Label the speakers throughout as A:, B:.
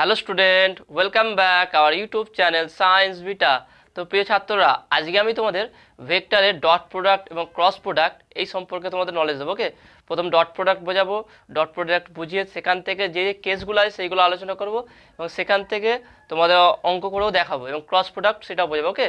A: Hello student, welcome back our YouTube channel science beta. তো প্রিয় ছাত্ররা, আজকে আমি তোমাদের ভেক্টরের ডট প্রোডাক্ট এবং ক্রস প্রোডাক্ট এই সম্পর্কে তোমাদের নলেজ দেবো। ওকে, প্রথম ডট প্রোডাক্ট বোঝাবো, ডট প্রোডাক্ট বুঝিয়ে সেখান থেকে যে কেসগুলো আছে সেইগুলো আলোচনা করব এবং সেখান থেকে তোমাদের অঙ্ক করেও দেখাবো এবং ক্রস প্রোডাক্ট সেটাও বোঝাবো। ওকে,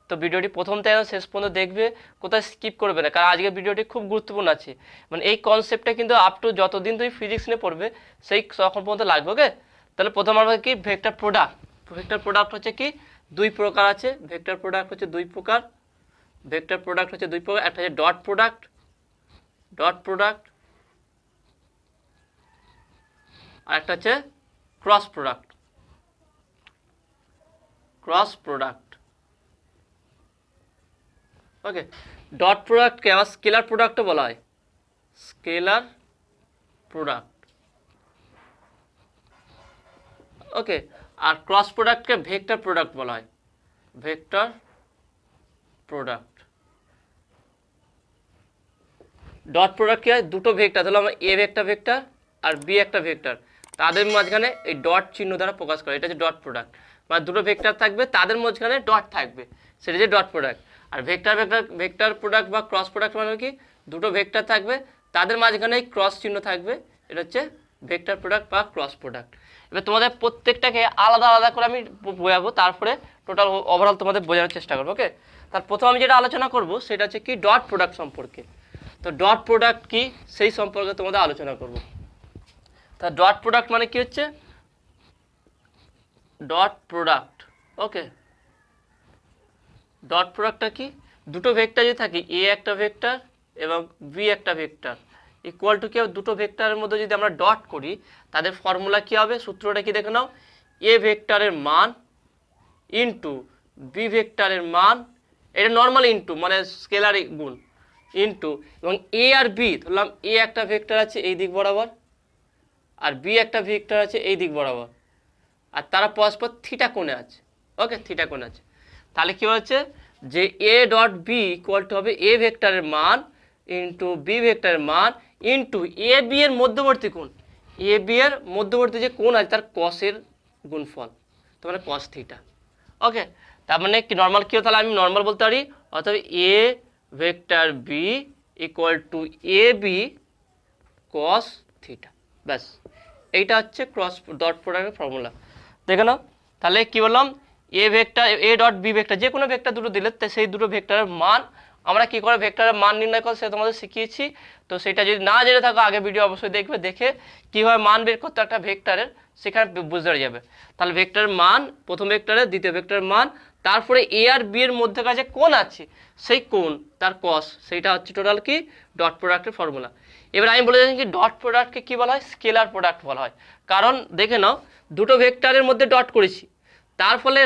A: তো ভিডিওটি প্রথম থেকে শেষ পর্যন্ত দেখবে, কোথায় স্কিপ করবে না, কারণ আজকের ভিডিওটি খুব গুরুত্বপূর্ণ আছে। মানে এই কনসেপ্টটা কিন্তু আপ টু যতদিন তুমি ফিজিক্স নিয়ে পড়বে সেই তখন পর্যন্ত লাগবে। ওকে, তাহলে প্রথম আমরা কি ভেক্টর প্রোডাক্ট। ভেক্টর প্রোডাক্ট হচ্ছে কি দুই প্রকার আছে। ভেক্টর প্রোডাক্ট হচ্ছে দুই প্রকার। ভেক্টর প্রোডাক্ট হচ্ছে দুই প্রকার, একটা হচ্ছে ডট প্রোডাক্ট, আর একটা হচ্ছে ক্রস প্রোডাক্ট। ওকে, ডট প্রোডাক্টকে আবার স্কেলার প্রোডাক্টও বলা হয়, স্কেলার প্রোডাক্ট। ওকে, আর ক্রস প্রোডাক্টকে ভেক্টর প্রোডাক্ট বলা হয়, ভেক্টর প্রোডাক্ট। ডট প্রোডাক্ট কি হয়, দুটো ভেক্টর, ধরলাম এ একটা ভেক্টর আর বি একটা ভেক্টর, তাদের মাঝখানে এই ডট চিহ্ন দ্বারা প্রকাশ করে, এটা হচ্ছে ডট প্রোডাক্ট। মানে দুটো ভেক্টর থাকবে, তাদের মাঝখানে ডট থাকবে, সেটা হচ্ছে ডট প্রোডাক্ট। আর ভেক্টর প্রোডাক্ট বা ক্রস প্রোডাক্ট মানে কি দুটো ভেক্টর থাকবে, তাদের মাঝখানে ক্রস চিহ্ন থাকবে, এটা হচ্ছে ভেক্টর প্রোডাক্ট বা ক্রস প্রোডাক্ট। এবার তোমাদের প্রত্যেকটাকে আলাদা আলাদা করে আমি বোঝাবো, তারপরে টোটাল ওভারঅল তোমাদের বোঝানোর চেষ্টা করবো। ওকে, তার প্রথম আমি যেটা আলোচনা করব সেটা হচ্ছে কি ডট প্রোডাক্ট সম্পর্কে। তো ডট প্রোডাক্ট কি সেই সম্পর্কে তোমাদের আলোচনা করব। তা ডট প্রোডাক্ট মানে কি হচ্ছে, ডট প্রোডাক্ট। ওকে, ডট প্রোডাক্টটা কি, দুটো ভেক্টর যদি থাকে, এ একটা ভেক্টর এবং বি একটা ভেক্টর, ইকুয়াল টু কি দুটো ভেক্টরের মধ্যে যদি আমরা ডট করি, তাদের ফর্মুলা কি হবে, সূত্রটা কি দেখে নাও, এ ভেক্টরের মান ইন্টু বি ভেক্টরের মান, এটা নর্মাল ইন্টু মানে স্কেলার গুণ, ইন্টু এবং এ আর বি, ধরলাম এ একটা ভেক্টর আছে এই দিক বরাবর আর বি একটা ভেক্টর আছে এই দিক বরাবর, আর তারা পরস্পর থিটা কোণে আছে। ওকে, থিটা কোণে আছে, তাহলে কি হচ্ছে যে A dot B equal to হবে এ ভেক্টরের মান ইন্টু বি ভেক্টরের মান ইন্টু এ বি এর মধ্যবর্তী কোণ, এ বি এর মধ্যবর্তী যে কোণ আছে তার কসের গুণফল, তো মানে কস থিটা। ওকে, তার মানে কি নর্মাল কি, তাহলে আমি নর্মাল বলতে পারি, অর্থাৎ A vector B equal to A B cos theta. ব্যাস, এইটা হচ্ছে ক্রস ডট প্রোডাক্টের ফর্মুলা। দেখে নাও, তাহলে কি বললাম, A vector A dot B vector, যে কোনো ভেক্টর দুটো দিলে সেই দুটো ভেক্টরের মান আমরা কি করে ভেক্টরের মান নির্ণয় করে সেটা তোমাদের শিখিয়েছি। তো সেটা যদি না জেনে থাকো আগে ভিডিও অবশ্যই দেখবে, দেখে কীভাবে মান বের করতে একটা ভেক্টরের সেখানে বুঝতে যাবে। তাহলে ভেক্টরের মান, প্রথম ভেক্টরের দ্বিতীয় ভেক্টরের মান, তারপরে এ আর বি এর মধ্যে কাছে কোণ আছে সেই কোণ তার কস, সেইটা হচ্ছে টোটাল কি ডট প্রোডাক্টের ফর্মুলা। এবার আমি বলে দিচ্ছি কি ডট প্রোডাক্টকে কী বলা হয়, স্কেলার প্রোডাক্ট বলা হয়। কারণ দেখে নাও, দুটো ভেক্টরের মধ্যে ডট করেছি, তার ফলে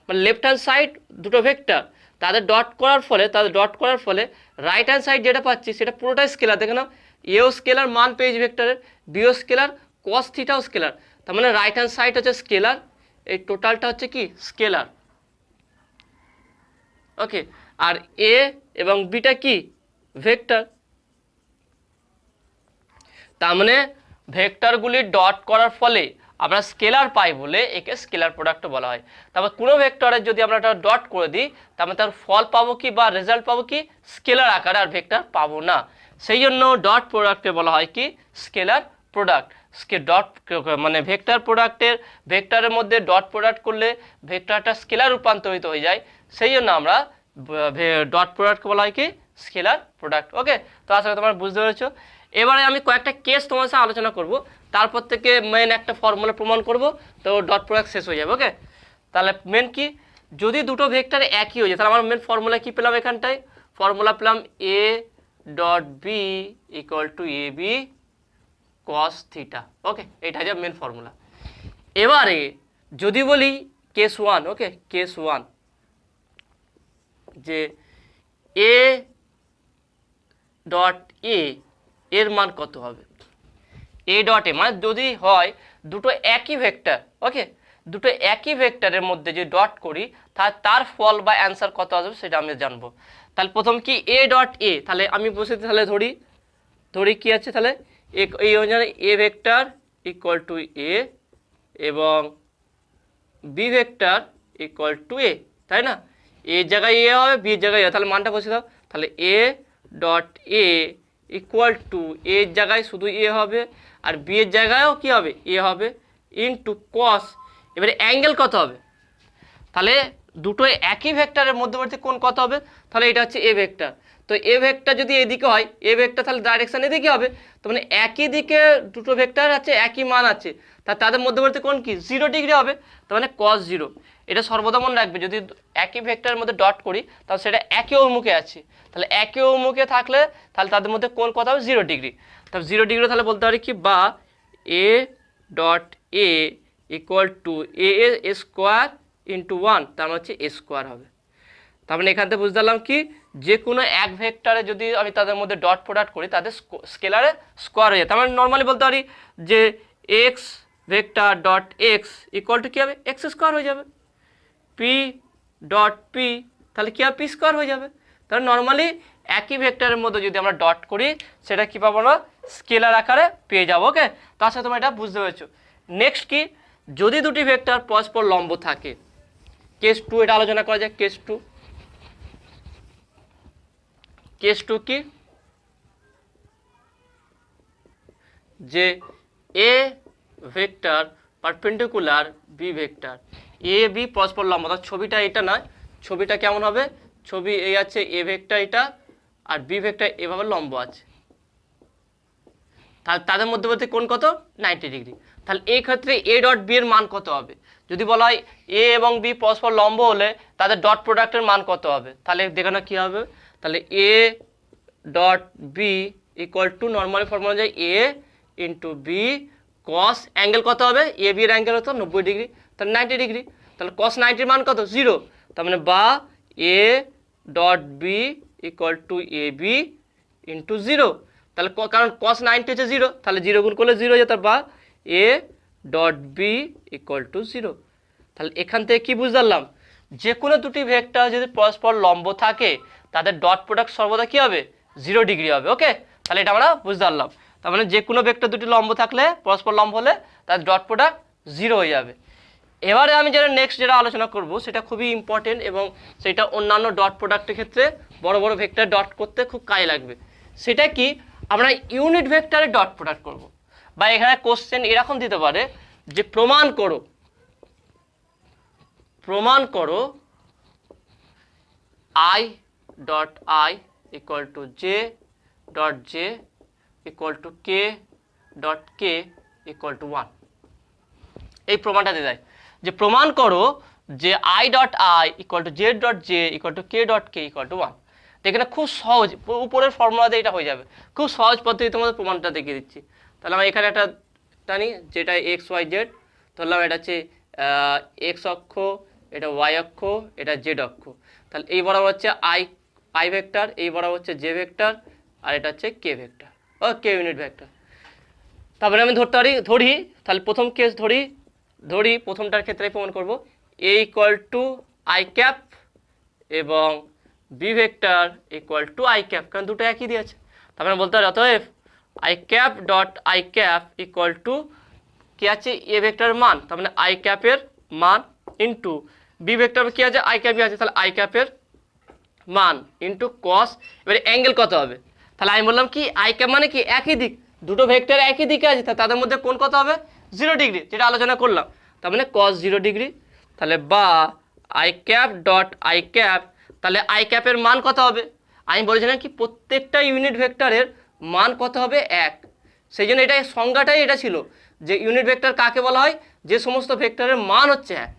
A: মানে লেফট হ্যান্ড সাইড দুটো ভেক্টর, তাদের ডট করার ফলে রাইট হ্যান্ড সাইড যেটা পাচ্ছি সেটা পুরোটাই স্কেলার। দেখে নাও, এও স্কেলার মান পেয়েছি ভেক্টরের, বিও স্কেলার, কস থিটাও স্কেলার, তার মানে রাইট হ্যান্ড সাইড হচ্ছে স্কেলার, এই টোটালটা হচ্ছে কি স্কেলার। ওকে, আর এ এবং বিটা কি ভেক্টর, তার মানে ভেক্টরগুলি ডট করার ফলে আমরা স্কেলার পাই বলে একে স্কেলার প্রোডাক্ট বলা হয়। তারপর কোনো ভেক্টরের যদি আমরা একটা ডট করে দিই, তারপরে তার ফল পাবো কি বা রেজাল্ট পাবো কি স্কেলার আকারে, আর ভেক্টর পাবো না। সেই জন্য ডট প্রোডাক্টকে বলা হয় কি স্কেলার প্রোডাক্ট। ডট মানে ভেক্টরের মধ্যে ডট প্রোডাক্ট করলে ভেক্টরটা স্কেলার রূপান্তরিত হয়ে যায়, সেই জন্য আমরা ডট প্রোডাক্টকে বলা হয় কি স্কেলার প্রোডাক্ট। ওকে, তো আশা করি তোমরা বুঝতে পেরেছো। এবারে আমি কয়েকটা কেস তোমার সাথে আলোচনা করব, তারপর থেকে মেন একটা ফর্মুলা প্রমাণ করব, তো ডট প্রোডাক্ট শেষ হয়ে যাবে। ওকে, তাহলে মেন কি, যদি দুটো ভেক্টর একই হয়ে যায় তাহলে আমার মেন ফর্মুলা কি পেলাম, এখানটায় ফর্মুলা পেলাম A dot B equal to A B cos theta. Okay, এটা হচ্ছে মেন ফর্মুলা। এবারে যদি বলি case one, okay case one, যে এ ডট এ এর মান কত হবে, এ ডট এ মানে যদি হয় দুটো একই ভেক্টর, ওকে দুটো একই ভেক্টরের মধ্যে যদি ডট করি তাহলে তার ফল বা অ্যান্সার কত আসবে সেটা আমি জানবো। তাহলে প্রথম কি এ ডট এ, তাহলে আমি বসে তাহলে ধরি কি আছে, তাহলে এই অনুযায়ী এ ভেক্টর ইকুয়াল টু এ এবং বি ভেক্টর ইকুয়াল টু এ, তাই না? এর জায়গায় এ হবে, বির জায়গায় এ, তাহলে মানটা বসে দাও। তাহলে A dot A equal two এর জায়গায় শুধু এ হবে, আর বি এর জায়গায়ও কী হবে, এ হবে, ইনটু কস। এবারে অ্যাঙ্গেল কত হবে? তাহলে দুটো একই ভেক্টরের মধ্যবর্তী কোণ কত হবে? তাহলে এটা হচ্ছে এ ভেক্টর। তো এ ভেক্টর যদি এদিকে হয়, এ ভেক্টর তাহলে ডাইরেকশন এদিকে হবে। তো মানে একই দিকে দুটো ভেক্টর আছে, একই মান আছে, তাদের মধ্যবর্তী কোণ কি 0 ডিগ্রি হবে। তার মানে cos 0। এটা সর্বদা মনে রাখবে, যদি একই ভেক্টরের মধ্যে ডট করি তাহলে সেটা একই অভিমুখে আছে। তাহলে একই অভিমুখে থাকলে তাহলে তাদের মধ্যে কোণ কত হবে? 0 ডিগ্রি। তাহলে 0 ডিগ্রি তাহলে বলতে পারি কি, বা A dot A equal to A square into 1, তার মানে হচ্ছে এ স্কোয়ার হবে। তার মানে এখান থেকে বুঝতে পারলাম কি, যে কোনো এক ভেক্টরে যদি আমি তাদের মধ্যে ডট প্রোডাক্ট করি তাদের স্কেলারে স্কোয়ার হয়ে যায়। তার মানে নর্মালি বলতে পারি যে X vector dot X equal to কী হবে? এক্স স্কোয়ার হয়ে যাবে। পি ডট পি তাহলে কী হবে? পি স্কোয়ার হয়ে যাবে। তাহলে নর্মালি একই ভেক্টরের মধ্যে যদি আমরা ডট করি সেটা কী পাবো না? স্কেলার আকারে পেয়ে যাবো। ওকে, তার সাথে তোমরা এটা বুঝতে পেরেছো। নেক্সট কি, যদি দুটি ভেক্টর পরস্পর লম্ব থাকে, কেস 2 এটা আলোচনা করা যায়। কেস 2 কি, যে A vector perpendicular B vector, A B পরস্পর লম্ব। অর্থাৎ ছবিটা এটা নয়, ছবিটা কেমন হবে? ছবি এই আছে এ ভেক্টর এটা, আর বি ভেক্টর এভাবে লম্ব আছে, তাহলে তাদের মধ্যবর্তী কোণ কত? 90 ডিগ্রি। তাহলে এই ক্ষেত্রে এ ডট বি এর মান কত হবে? যদি বলা হয় এ এবং বি পরস্পর লম্ব হলে তাদের ডট প্রোডাক্টের মান কত হবে? তাহলে দেখানো কী হবে? তাহলে A dot B equal to normally formula যায় A into B cos angle কত হবে? এ বি এর অ্যাঙ্গেল হতো 90 ডিগ্রি, তাহলে 90 ডিগ্রি। তাহলে কস 90 মান কত? 0। তার মানে বা A dot B equal to A B into 0। তাহলে কারণ cos 90 হচ্ছে 0, তাহলে 0 গুণ করলে 0 হয়ে যেত, বা A dot B equal to 0। তাহলে এখান থেকে কি বুঝতে পারলাম? যে কোনো দুটি ভেক্টর যদি পরস্পর লম্ব থাকে তাদের ডট প্রোডাক্ট সর্বদা কী হবে? 0 ডিগ্রি হবে। ওকে, তাহলে এটা আমরা বুঝতে পারলাম। তার মানে যে কোনো ভেক্টর দুটি লম্ব থাকলে, পরস্পর লম্ব হলে তাদের ডট প্রোডাক্ট 0 হয়ে যাবে। এবারে আমি নেক্সট যেটা আলোচনা করব সেটা খুবই ইম্পর্টেন্ট, এবং সেটা অন্যান্য ডট প্রোডাক্টের ক্ষেত্রে বড় বড় ভেক্টর ডট করতে খুব কাজে লাগবে। সেটা কি, আমরা ইউনিট ভেক্টরে ডট প্রোডাক্ট করব। বা এখানে কোশ্চেন এরকম দিতে পারে যে প্রমাণ করো I dot I equal to J dot J equal to K dot K equal to 1। এই প্রমাণটা দিয়ে দেয় যে প্রমাণ করো যে I dot I equal to J dot J equal to K dot K equal to 1। এখানে খুব সহজ, উপরের ফর্মুলাতে এটা হয়ে যাবে, খুব সহজ পদ্ধতি তোমাদের প্রমাণটা দেখিয়ে দিচ্ছি। তাহলে আমি এখানে একটা টানি, যেটা এক্স ওয়াই জেড ধরলাম, এটা হচ্ছে এক্স অক্ষ, এটা ওয়াই অক্ষ, এটা জেড অক্ষ। তাহলে এই বরাবর হচ্ছে আই ভেক্টর, এই বরাবর হচ্ছে জে ভেক্টর, আর এটা হচ্ছে কে ভেক্টর, ও কে ইউনিট ভেক্টর। তারপরে আমি ধরি, তাহলে প্রথম কেস ধরি প্রথমটার ক্ষেত্রে প্রমাণ করব A equal to I cap এবং B vector equal to I cap, কারণ দুটো একই দিয়েছে। তারপরে বলতে পারি অতএব I cap dot I cap equal to কি আছে? এ ভেক্টরের মান, তার মানে আই ক্যাপের মান ইন্টু বি ভেক্টর কি আছে? আই ক্যাপই আছে, তাহলে আই ক্যাপের মান ইন্টু কস। এবারে অ্যাঙ্গেল কত হবে? তাহলে আমি বললাম কি আই ক্যাপ মানে কি একই দিক, দুটো ভেক্টর একই দিকে আছে, তাদের মধ্যে কোণ কত হবে? 0 ডিগ্রি, যেটা আলোচনা করলাম। তার মানে cos 0 ডিগ্রি। তাহলে বা I cap dot I cap, তাহলে আই ক্যাপের মান কত হবে? আমি বলেছিলাম কি প্রত্যেকটা ইউনিট ভেক্টরের মান কত হবে? 1। সেই জন্য এটা সংজ্ঞাটাই এটা ছিল যে ইউনিট ভেক্টর কাকে বলা হয়? যে সমস্ত ভেক্টরের মান হচ্ছে 1,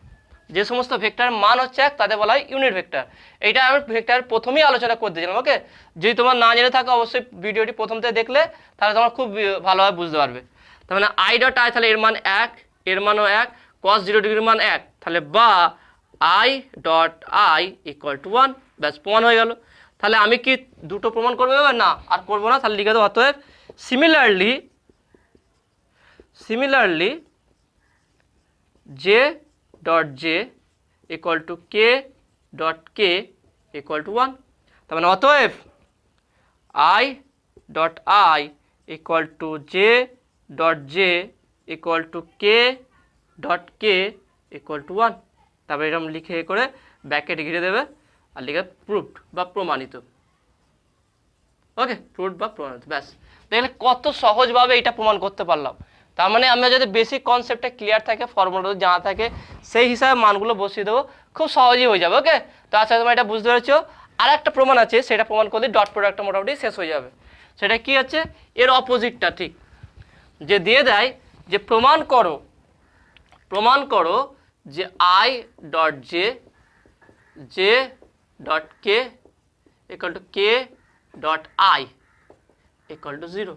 A: যে সমস্ত ভেক্টরের মান হচ্ছে 1 তাদের বলা হয় ইউনিট ভেক্টর। এইটা আমি ভেক্টর প্রথমেই আলোচনা করতে দিলাম। ওকে, যদি তোমার না জেনে থাকো অবশ্যই ভিডিওটি প্রথম থেকে দেখলে তাহলে তোমার খুব ভালোভাবে বুঝতে পারবে। তার মানে আই ডট আই, তাহলে এর মান 1, এর মানও 1, cos 0 ডিগ্রির মান 1, তাহলে বা I dot I equal to 1। ব্যাস, প্রমাণ হয়ে গেল। তাহলে আমি কি দুটো প্রমাণ করবো? না, আর করবো না। তাহলে লিখে দেবো অতএব similarly J dot J equal to K dot K equal to 1। তার মানে অতএব I dot I equal to J dot J equal to K dot K equal to 1। তারপরে এরকম লিখে করে ব্র্যাকেট ঘিরে দেবে আর লিখে প্রুভড বা প্রমাণিত। ওকে, প্রুভড বা প্রমাণিত, ব্যাস। দেখলে কত সহজভাবে এটা প্রমাণ করতে পারলাম। তার মানে আমরা যদি বেসিক কনসেপ্টটা ক্লিয়ার থাকে, ফর্মুলা জানা থাকে, সেই হিসাবে মানগুলো বসিয়ে দেবো, খুব সহজেই হয়ে যাবে। ওকে, তো আচ্ছা তোমরা এটা বুঝতে পেরেছো। আর একটা প্রমাণ আছে, সেটা প্রমাণ করলে ডট প্রোডাক্টটা মোটামুটি শেষ হয়ে যাবে। সেটা কি হচ্ছে, এর অপোজিটটা ঠিক, যে দিয়ে দেয় যে প্রমাণ করো যে I dot J dot K equal to K dot I equal to 0।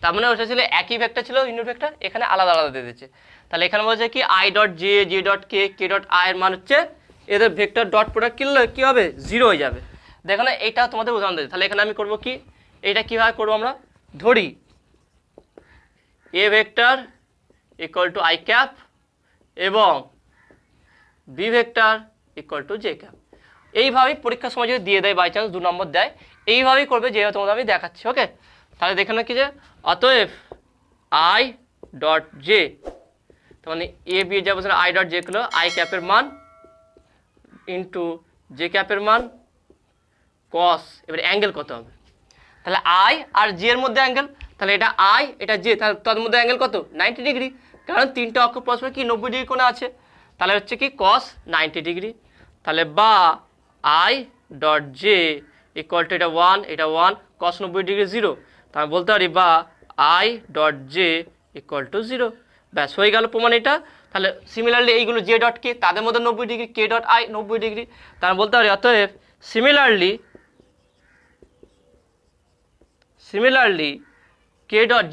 A: তার মানে ওটা ছিল একই ভেক্টর ছিল ইউনিট ভেক্টর, এখানে আলাদা আলাদা দিয়ে দিচ্ছে। তাহলে এখানে বলছে কি I dot J dot K dot I এর মান হচ্ছে, এদের ভেক্টর ডট প্রোডাক্ট কিনলে কি হবে, 0 হয়ে যাবে। দেখো না, এইটা তোমাদের উদাহরণ দিয়েছে। তাহলে এখানে আমি করব কি, এটা কিভাবে করবো, আমরা ধরি A vector equal to I cap এবং B vector equal to J cap. এইভাবেই পরীক্ষার সময় যদি দিয়ে দেয়, বাই চান্স 2 নম্বর দেয়, এইভাবেই করবে যেভাবে তোমাদের আমি দেখাচ্ছি। ওকে, তাহলে দেখে না কি যে অতএব আই ডট জে, তার মানে এ বি যাবো আই ডট জে হলো আই ক্যাপের মান ইন্টু জে ক্যাপের মান কস, এবার অ্যাঙ্গেল কত হবে, তাহলে আই আর জে এর মধ্যে অ্যাঙ্গেল, তাহলে এটা আই এটা জে, তাহলে তার মধ্যে অ্যাঙ্গেল কত, 90 ডিগ্রি, কারণ তিনটে অক্ষ পরস্পর কি 90 ডিগ্রি কোণে আছে, তাহলে হচ্ছে কি কস 90 ডিগ্রি। তাহলে বা I dot J equal to এটা 1 এটা 1 কস 90 ডিগ্রি 0, তাহলে বলতে পারি বা I dot J equal to 0। ব্যাস হয়ে গেল প্রমাণ এটা। তাহলে সিমিলারলি এইগুলো জে ডট কে, তাদের মধ্যে 90 degree, K dot I 90 degree, তাহলে বলতে পারি অতএব similarly K dot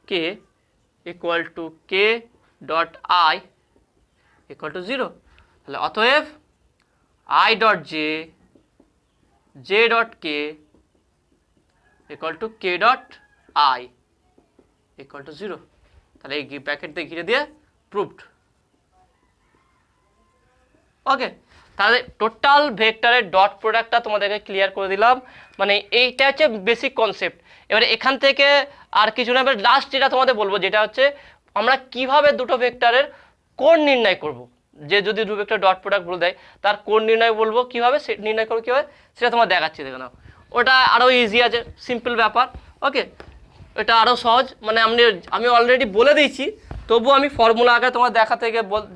A: K equal to K dot I equal to 0। তাহলে অতএব I dot J dot K equal to K dot I equal to 0। তাহলে এই ব্র্যাকেট দিয়ে ঘিরে দিয়ে প্রুভড। ওকে, তাহলে টোটাল ভেক্টরের ডট প্রোডাক্টটা তোমাদেরকে ক্লিয়ার করে দিলাম। মানে এইটা হচ্ছে বেসিক কনসেপ্ট। এবারে এখান থেকে আর কিছু না, এবার লাস্ট যেটা তোমাদের বলবো, যেটা হচ্ছে আমরা কিভাবে দুটো ভেক্টরের কোণ নির্ণয় করব। যে যদি দুটো ভেক্টর ডট প্রোডাক্ট বলে দেয়, তার কোণ নির্ণয় বলবো কীভাবে, নির্ণয় করবো কীভাবে, সেটা তোমার দেখাচ্ছি। দেখো না, ওটা আরও ইজি আছে, সিম্পল ব্যাপার। ওকে, এটা আরও সহজ। মানে আমি অলরেডি বলে দিয়েছি, তবুও আমি ফর্মুলা আগে তোমার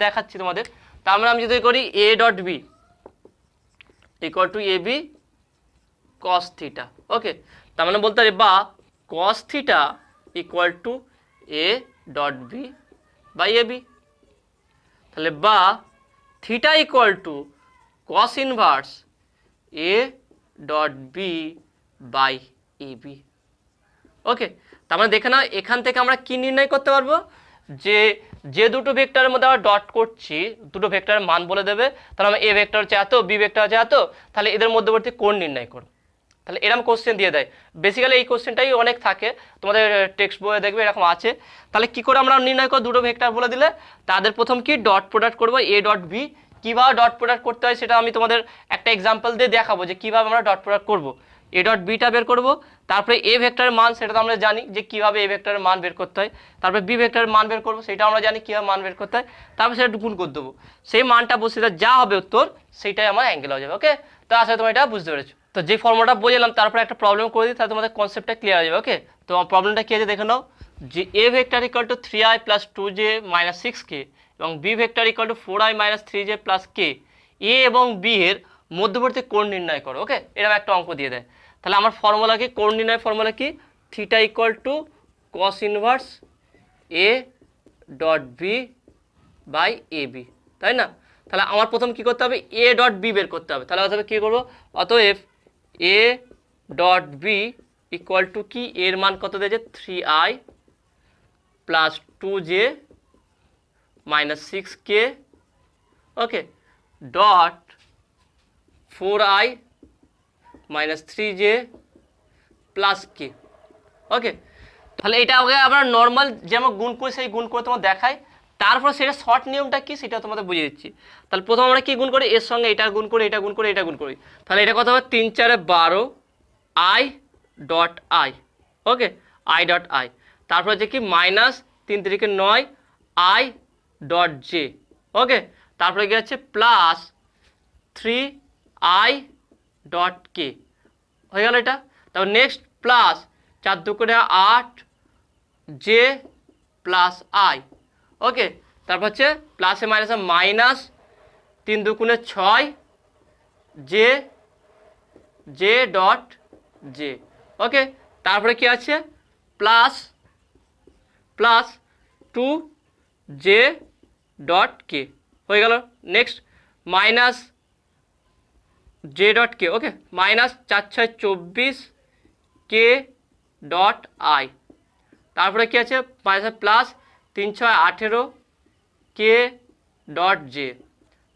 A: দেখাচ্ছি তোমাদের। তার মানে আমি যদি করি A dot B equal to A B cos theta. Okay, তার মানে বলতে পারি বা cos theta equal to A dot B by A B. তাহলে বা theta equal to cos inverse A dot B by A B. Okay, তার মানে দেখে নাও এখান থেকে আমরা কি নির্ণয় করতে পারবো, যে দুটো ভেক্টরের মধ্যে আমরা ডট করছি, দুটো ভেক্টরের মান বলে দেবে। তাহলে আমরা এ ভেক্টর হচ্ছে এত, বি ভেক্টর হচ্ছে এত, তাহলে এদের মধ্যবর্তী কোণ নির্ণয় করো। তাহলে এরকম কোশ্চেন দিয়ে দেয়। বেসিক্যালি এই কোশ্চেনটাই অনেক থাকে, তোমাদের টেক্সট বইয়ে দেখবে এরকম আছে। তাহলে কি করে আমরা নির্ণয় করব, দুটো ভেক্টর বলে দিলে তাদের প্রথম কি ডট প্রোডাক্ট করবো এ ডট বি। কীভাবে ডট প্রোডাক্ট করতে হয় সেটা আমি তোমাদের একটা এক্সাম্পল দিয়ে দেখাবো, যে কীভাবে আমরা ডট প্রোডাক্ট করবো। এ ডট বিটা বের করবো, তারপরে এ ভেক্টরের মান, সেটা তো আমরা জানি যে কীভাবে এ ভেক্টরের মান বের করতে হয়। তারপরে বি ভেক্টরের মান বের করবো, সেটা আমরা জানি কীভাবে মান বের করতে হয়। তারপরে সেটা গুণ করে দেবো, সেই মানটা বসে যা হবে উত্তর, সেইটাই আমার অ্যাঙ্গেল হয়ে যাবে। ওকে, তো আসলে তোমরা এটা বুঝতে পেরেছো। তো যে ফর্মুলাটা বোঝালাম, তারপরে একটা প্রবলেম করে দিই, তাহলে তোমাদের কনসেপ্টটা ক্লিয়ার হয়ে যাবে। ওকে, তো প্রবলেমটা কী আছে দেখে নাও, যে A vector equal to 3i plus 2j minus 6k এবং B vector equal to 4i minus 3j plus k, A এবং বি এর মধ্যবর্তী কোণ নির্ণয় করো। ওকে, এরকম একটা অঙ্ক দিয়ে দেয়। তাহলে আমার ফর্মুলা কি, কোণ নির্ণয় ফর্মুলা কি, theta equal to cos inverse A dot B by A B, তাই না? তাহলে আমার প্রথম কি করতে হবে, এ ডট বি বের করতে হবে। তাহলে অতএব কী করবো, অতএব A dot B equal to কি, এর মান কত দিয়েছে 3i plus 2j minus 6k, okay, dot 4i minus 3j plus k। Okay, তাহলে এটা আগে আমরা নর্মাল যেমন গুণ করি সেই গুণ করে তোমার দেখাই, তারপর সেটা শর্ট নিয়মটা কি সেটা তোমাদের বুঝিয়ে দিচ্ছি। তাহলে প্রথম আমরা কি গুণ করি, এর সঙ্গে এটা গুণ করি, এটা গুণ করি, এটা গুণ করি। তাহলে এটা কত হবে, 3 4 12 i dot I. Okay, I dot I, তারপর হচ্ছে কি minus 3 3 9 I dot J. Okay, তারপরে কি আছে প্লাস 3 আই ডট কে হয়ে গেল এটা। তারপর next plus 4 2 8 J plus I. Okay, তারপর হচ্ছে প্লাসে মাইনাসে minus 3 2 6 J J dot J. Okay, তারপরে কি আছে plus plus 2 J dot K হয়ে গেল। Next minus J dot K. Okay, minus 4 6 24 K dot I. তারপরে কি আছে minus plus 3 6 18 K dot J.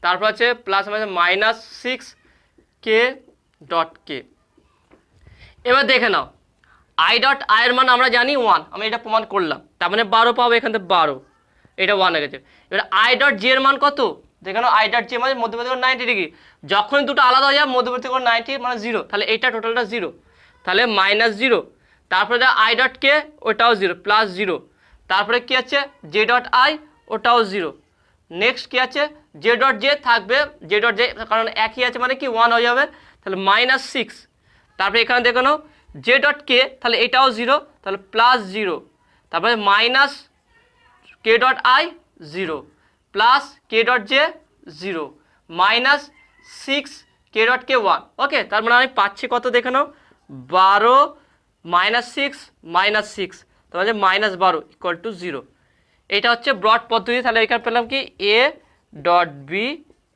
A: তারপর আছে plus minus 6 K dot K. এবার দেখে নাও আই ডট আই এর মান আমরা জানি 1, আমি এটা প্রমাণ করলাম, তার মানে 12 পাবো এখান থেকে 12, এটা 1 হয়ে গেছে। এবার আই ডট জি এর মান কত? দেখে নাও আই ডট জি মানে মধ্যবর্তী কোণ 90 ডিগ্রি, যখন দুটো আলাদা হয়ে যাবে মধ্যবর্তী কোণ 90 মানে 0, তাহলে এইটা টোটালটা 0, তাহলে মাইনাস 0। তারপরে আই ডট কে ওটাও 0 প্লাস 0। তারপরে কি আছে জে ডট আই ওটাও 0। নেক্সট কি আছে জে ডট জে থাকবে, জে ডট জে কারণ একই আছে মানে কি 1 হয়ে যাবে, তাহলে মাইনাস 6। তারপরে এখানে দেখে নাও জে ডট কে, তাহলে এটাও 0, তাহলে প্লাস 0। তারপরে minus K dot I 0 plus K dot J 0 minus 6 K dot K 1। Okay, তার মানে আমি পাচ্ছি কত দেখে নাও 12 মাইনাস 6 মাইনাস 6, তাহলে মাইনাস 12 ইকুয়াল টু 0। এটা হচ্ছে ব্রড পদ্ধতি। তাহলে এখানে পেলাম কি A dot B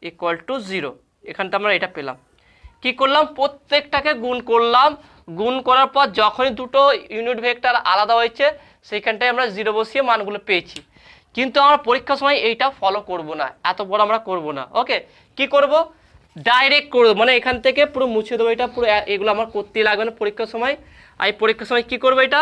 A: equal to 0, এখানটা আমরা এটা পেলাম। কি করলাম প্রত্যেকটাকে গুণ করলাম, গুণ করার পর যখনই দুটো ইউনিট ভেক্টর আলাদা হয়েছে সেইখানটায় আমরা 0 বসিয়ে মানগুলো পেয়েছি। কিন্তু আমরা পরীক্ষার সময় এইটা ফলো করব না, এত বড় আমরা করব না। ওকে, কি করব ডাইরেক্ট করব, মানে এখান থেকে পুরো মুছে দেবো এটা পুরো, এগুলো আমার করতেই লাগবে না পরীক্ষার সময়। আর পরীক্ষার সময় কি করবো এটা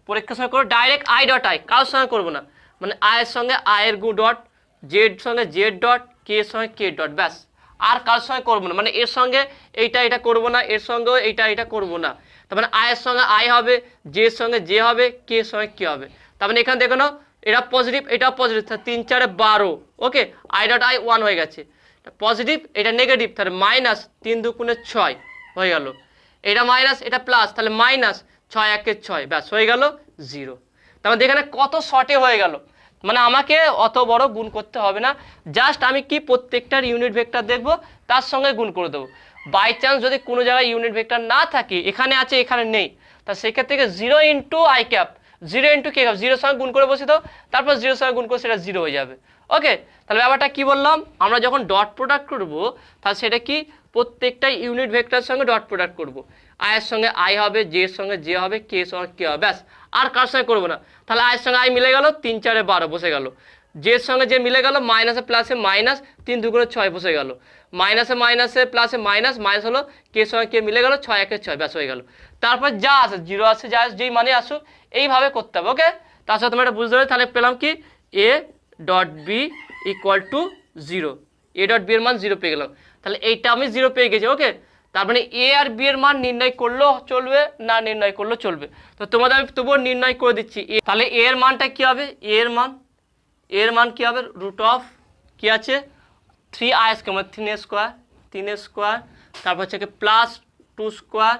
A: পরীক্ষার সময় করবো ডাইরেক্ট আই ডট আই, কারোর সঙ্গে করবো না, মানে আয়ের সঙ্গে আয়ের গু ডট, জেড সঙ্গে জেড ডট, কে এর সঙ্গে কে ডট, ব্যাস আর কারোর সঙ্গে করবো না। মানে এর সঙ্গে এইটা এটা করবো না, এর সঙ্গেও এইটা এটা করবো না। তার মানে আয়ের সঙ্গে আই হবে, জে এর সঙ্গে জে হবে, কে এর সঙ্গে কে হবে। তার মানে এখানে দেখো না এটা পজিটিভ এটা পজিটিভ, তাহলে 3 4 12। ওকে, আই ডট আই 1 হয়ে গেছে, পজিটিভ এটা নেগেটিভ, তাহলে মাইনাস 3 2 6 হয়ে গেল। এটা মাইনাস এটা প্লাস, তাহলে মাইনাস 6 1 6, ব্যাস হয়ে গেল 0। তার মানে এখানে কত শর্টে হয়ে গেল, মানে আমাকে অত বড় গুণ করতে হবে না, জাস্ট আমি কি প্রত্যেকটার ইউনিট ভেক্টর দেখব তার সঙ্গে গুণ করে দেবো। বাই চান্স যদি কোনো জায়গায় ইউনিট ভেক্টর না থাকে, এখানে আছে এখানে নেই, তা সেক্ষেত্রে 0 into I cap 0 into k cap 0 সঙ্গে গুণ করে বসে দাও, তারপর 0 সঙ্গে গুণ করে সেটা 0 হয়ে যাবে। ওকে, তাহলে ব্যাপারটা কি বললাম, আমরা যখন ডট প্রোডাক্ট করব তাহলে সেটা কি প্রত্যেকটা ইউনিট ভেক্টরের সঙ্গে ডট প্রোডাক্ট করব। আয়ের সঙ্গে আই হবে, জে এর সঙ্গে জে হবে, কে এর সঙ্গে কে হবে, ব্যাস আর কার সঙ্গে করবো না। তাহলে আয়ের সঙ্গে আই মিলে গেল 3 4 12 বসে গেল, জে এর সঙ্গে যে মিলে গেল, মাইনাসে প্লাসে মাইনাস 3 2 6 বসে গেল, মাইনাসে মাইনাসে প্লাসে মাইনাস, মাইনাস হলো কে এর সঙ্গে কে মিলে গেল 6 1 6, ব্যাস হয়ে গেল। তারপর যা আসে 0 আসে যা আসে যেই মানে আসুক এইভাবে করতে হবে। ওকে, তার সাথে তোমরা এটা বুঝতে পারবে। তাহলে পেলাম কি A dot B equal to 0, A dot B এর মান 0 পেয়ে গেলাম, তাহলে এইটা আমি 0 পেয়ে গেছি। ওকে, তার মানে এ আর বি এর মান নির্ণয় করলেও চলবে না নির্ণয় করলেও চলবে, তো তোমাদের আমি তবুও নির্ণয় করে দিচ্ছি। তাহলে এ এর মানটা কি হবে, এর মান কি হবে রুট অফ কি আছে 3i স্কোয়ার মানে 3 স্কোয়ার, তারপর হচ্ছে প্লাস 2 স্কোয়ার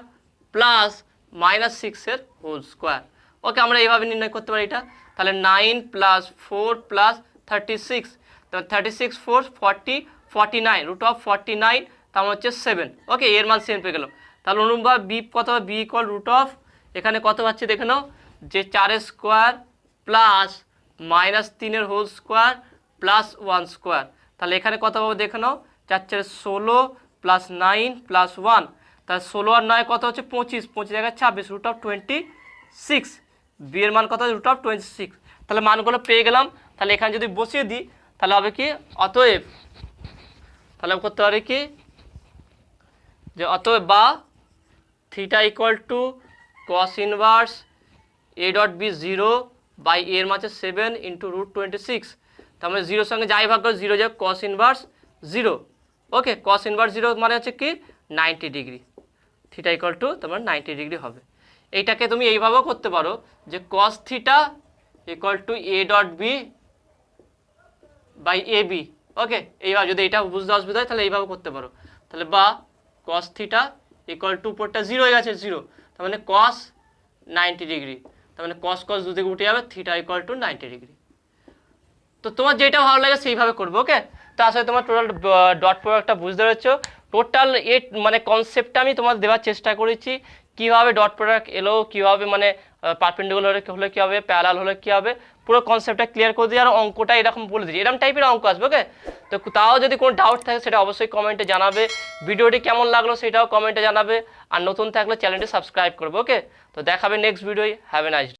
A: প্লাস মাইনাস 6 এর হোল স্কোয়ার। ওকে, আমরা এইভাবে নির্ণয় করতে পারি এটা। তাহলে 9 প্লাস 4 প্লাস 36, তাহলে 36 4 40 49 রুট অফ 49, তার হচ্ছে 7। ওকে, এর মান 7 পেয়ে গেল। তাহলে অনুরূপভাবে বি কত হবে, বি ইকুয়াল রুট অফ এখানে কত পাচ্ছি দেখে নাও যে 4 স্কোয়ার প্লাস মাইনাস 3 এর হোল স্কোয়ার প্লাস 1 স্কোয়ার, তাহলে এখানে কত পাবো দেখে নাও 4 4 16 প্লাস 9 প্লাস 1, তাহলে 16 আর 9 কত হচ্ছে 25, 25 জায়গায় 26 রুট অফ 26, বি এর মান কত রুট অফ 26। তাহলে মানগুলো পেয়ে গেলাম। তাহলে এখানে যদি বসিয়ে দিই তাহলে হবে কি অতএব, তাহলে করতে পারি কি যে অতএব বা theta equal to cos inverse A dot B 0 by এর মাঝে 7 ইন্টু রুট 26, তার মানে 0 সঙ্গে যাই ভাগ করে 0 যাবে কস ইনভার্স 0। ওকে, কস ইনভার্স 0 মানে হচ্ছে কি 90 ডিগ্রি, থিটা ইকুয়াল টু তোমার 90 ডিগ্রি হবে। এইটাকে তুমি এইভাবেও করতে পারো যে cos theta equal to A dot B by A B. Okay, এইবার যদি এটা বুঝতে অসুবিধা হয় তাহলে এইভাবে করতে পারো। তাহলে বা কস থিটা ইকুয়াল টু উপরটা 0 হয়ে গেছে 0, তার মানে কস 90 ডিগ্রি, তার মানে কস কস দুদিকে উঠে যাবে, থিটা ইকুয়াল টু 90 ডিগ্রি। তো তোমার যেটা ভালো লাগে সেইভাবে করবে। ওকে, তো আসলে তোমার টোটাল ডট প্রোডাক্টটা বুঝতে পেরেছো। টোটাল এ মানে কনসেপ্টটা আমি তোমার দেওয়ার চেষ্টা করেছি, কীভাবে ডট প্রোডাক্ট এলো, কীভাবে মানে পারপেন্ডিকুলার হলে কী হবে, প্যারালাল হলে কী হবে, পুরো কনসেপ্টটা ক্লিয়ার করে দিই। আর অঙ্কটা এরকম বলে দিই, এরকম টাইপের অঙ্ক আসবে। ওকে, তো তাও যদি কোনো ডাউট থাকে সেটা অবশ্যই কমেন্টে জানাবে। ভিডিওটি কেমন লাগলো সেটাও কমেন্টে জানাবে। আর নতুন থাকলে চ্যানেলটি সাবস্ক্রাইব করবে। ওকে, তো দেখাবে next video. Have a nice day.